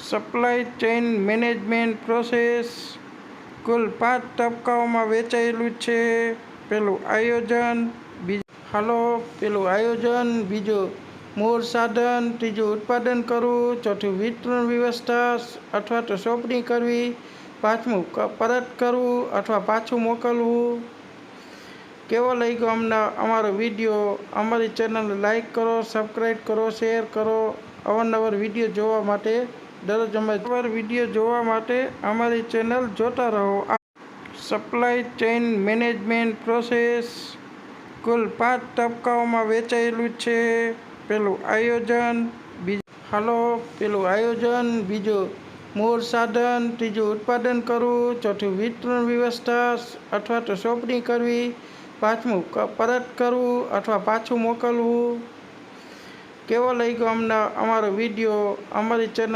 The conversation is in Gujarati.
સપ્લાય ચેઇન મેનેજમેન્ટ પ્રોસેસ કુલ 5 તબક્કાઓમાં વહેંચાયેલું છે. પહેલું આયોજન, બીજું મૂળ સાધન, ત્રીજું ઉત્પાદન કરવું, ચોથું વિતરણ વ્યવસ્થા અથવા તો સોંપણી કરવી, પાંચમું પરત કરવું અથવા પાછું મોકલવું. કેવો લાગ્યો અમારો વિડીયો? અમારી ચેનલને લાઈક કરો, સબસ્ક્રાઈબ કરો, શેર કરો. અવારનવાર વિડીયો જોવા માટે અમારી ચેનલ જોતા રહો. સપ્લાય ચેઇન મેનેજમેન્ટ પ્રોસેસ કુલ 5 તબક્કાઓમાં વહેંચાયેલું છે. પહેલું આયોજન, બીજું મૂળ સાધન, ત્રીજું ઉત્પાદન કરવું, ચોથું વિતરણ વ્યવસ્થા અથવા તો સોંપણી કરવી, પાંચમું પરત કરવું અથવા પાછું મોકલવું. કેવો લાગ્યો અમારો વિડીયો? અમારી ચેનલ